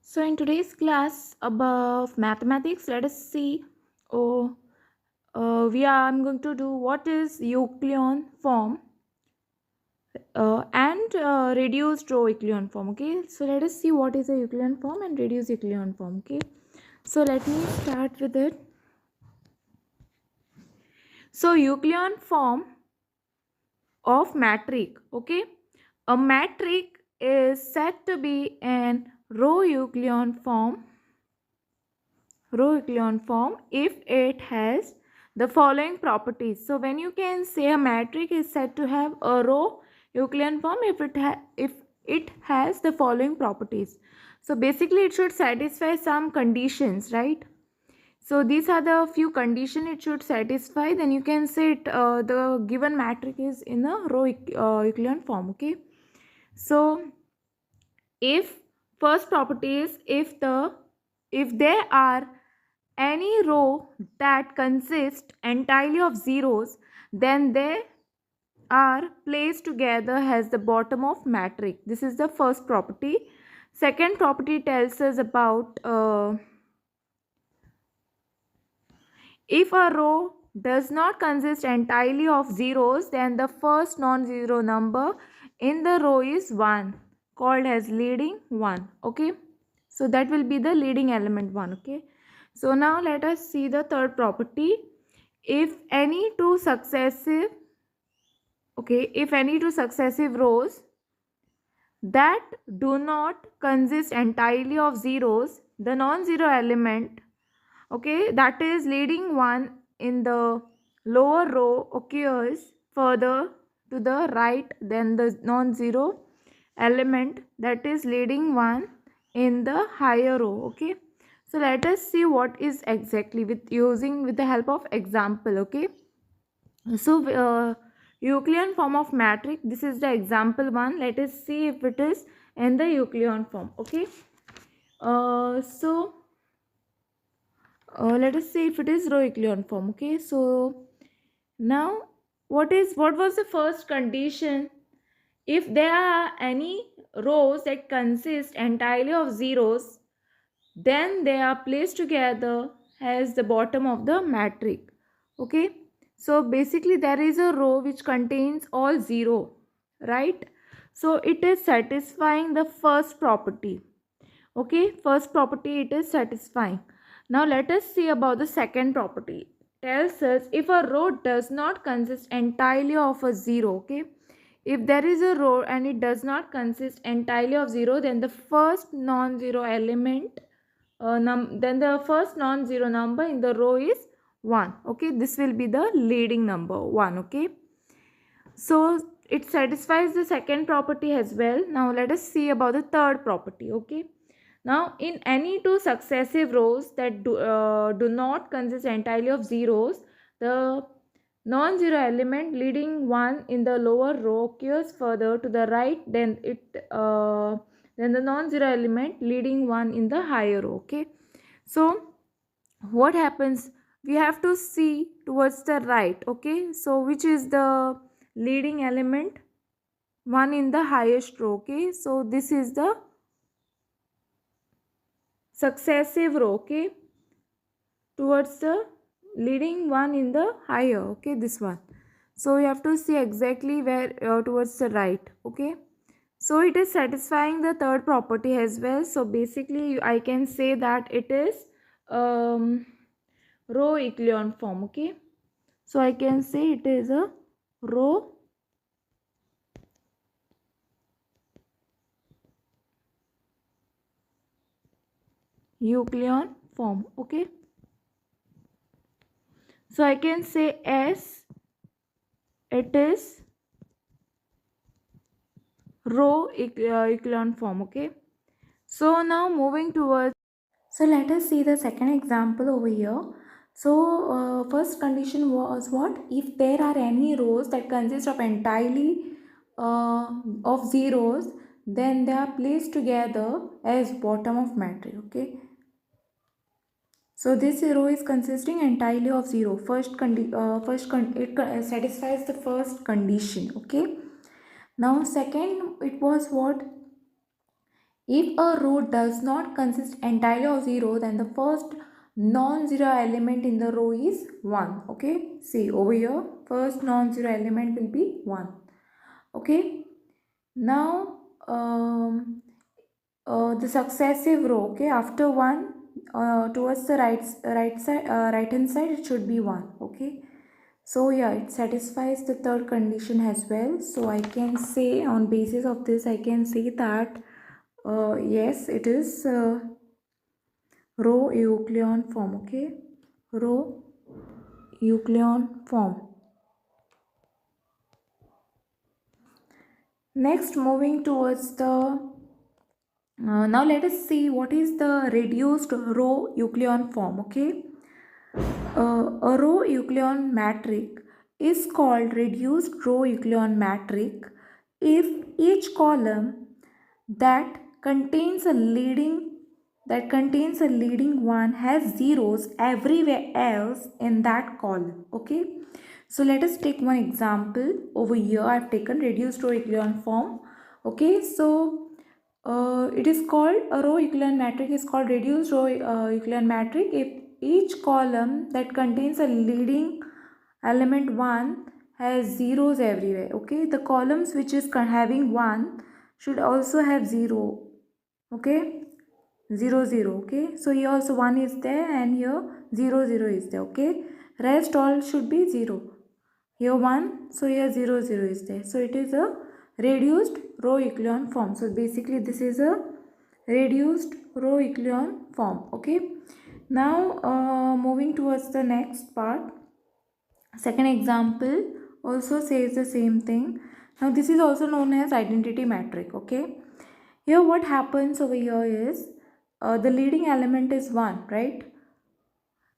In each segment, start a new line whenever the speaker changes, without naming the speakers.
So in today's class above mathematics, let us see. Oh, I'm going to do what is Euclidean form and reduced row Euclidean form. Okay, so let us see what is a Euclidean form and reduced Euclidean form. Okay, so let me start with it. So Euclidean form of matrix. Okay, a matrix is said to be an row Euclidean form if it has the following properties. So when you can say a matrix is said to have a row Euclidean form if it has the following properties. So basically it should satisfy some conditions, right? So these are the few conditions it should satisfy. Then you can say the given matrix is in a row Euclidean form. Okay. So if first property is if there are any row that consists entirely of zeros, then they are placed together as the bottom of matrix. This is the first property. Second property tells us about if a row does not consist entirely of zeros, then the first non-zero number in the row is 1, called as leading 1. Okay, so that will be the leading element 1. Okay, so now let us see the third property. If any two successive rows that do not consist entirely of zeros, the non-zero element, okay, that is leading 1 in the lower row occurs further to the right than the non-zero element that is leading 1 in the higher row. Okay, so let us see what is exactly with the help of example. Okay, so Euclidean form of matrix, this is the example one. Let us see if it is in the Euclidean form. Okay, so let us see if it is row Euclidean form. Okay, so now what was the first condition? If there are any rows that consist entirely of zeros, then they are placed together as the bottom of the matrix. Okay, so basically there is a row which contains all zero, right? So it is satisfying the first property. Okay, first property it is satisfying. Now let us see about the second property. Tells us if a row does not consist entirely of a zero. Okay, if there is a row and it does not consist entirely of zero, then the first non-zero element then the first non-zero number in the row is 1. Okay, this will be the leading number 1. Okay, so it satisfies the second property as well. Now let us see about the third property. Okay, now in any two successive rows that do not consist entirely of zeros, the non-zero element leading 1 in the lower row occurs further to the right than the non-zero element leading 1 in the higher row. Okay, so what happens, we have to see towards the right. Okay, so which is the leading element, 1 in the highest row. Okay, so this is the successive row. Okay, towards the leading 1 in the higher. Okay, this one. So you have to see exactly where towards the right. Okay, so it is satisfying the third property as well. So basically I can say that it is row Euclidean form. Okay, so I can say it is a row Euclidean form. Okay, so I can say S, it is row Euclidean form. Okay, so now moving towards, so let us see the second example over here. So first condition was what? If there are any rows that consist of entirely of zeros, then they are placed together as bottom of matrix. Okay, so this row is consisting entirely of zero. It satisfies the first condition. Okay, now second, it was what? If a row does not consist entirely of 0, then the first non-zero element in the row is 1. Okay, see over here, first non-zero element will be 1. Okay, now the successive row, okay, after 1 towards the right hand side it should be 1. Okay, so yeah, it satisfies the third condition as well. So I can say, on basis of this, I can say that yes, it is row Euclidean form. Okay, row Euclidean form. Next, moving towards the now let us see what is the reduced row Euclidean form. Okay, a row Euclidean matrix is called reduced row Euclidean matrix if each column that contains a leading one has zeros everywhere else in that column. Okay, so let us take one example. Over here I have taken reduced row Euclidean form. Okay, so it is called a row Euclidean matrix is called reduced row Euclidean matrix if each column that contains a leading element 1 has zeros everywhere. Okay, the columns which is having 1 should also have 0. Okay, 0 0. Okay, so here also 1 is there and here 0 0 is there. Okay, rest all should be 0. Here 1, so here 0 0 is there. So it is a reduced row Euclidean form. So basically this is a reduced row Euclidean form. Okay, now moving towards the next part. Second example also says the same thing. Now this is also known as identity matrix. Okay, here what happens over here is the leading element is 1, right,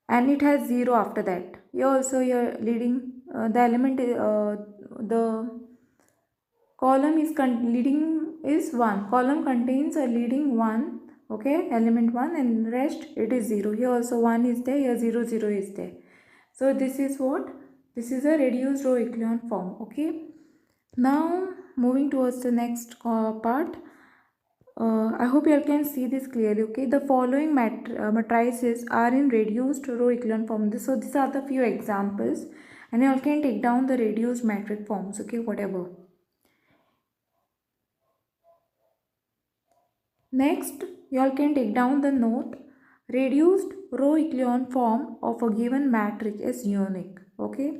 and it has 0 after that. Here also your leading the element the column is leading is 1, column contains a leading 1, okay, element 1, and rest it is 0. Here also 1 is there, here 0 0 is there. So this is what, this is a reduced row Euclidean form. Okay, now moving towards the next part. I hope you all can see this clearly. Okay, the following matrices are in reduced row Euclidean form. So these are the few examples, and you all can take down the reduced matrix forms. Okay, whatever. Next, you all can take down the note. Reduced row Euclidean form of a given matrix is unique. Okay.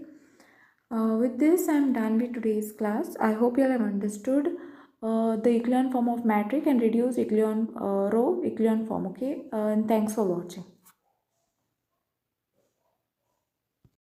With this, I am done with today's class. I hope you all have understood the Euclidean form of matrix and reduced Euclidean row Euclidean form. Okay, and thanks for watching.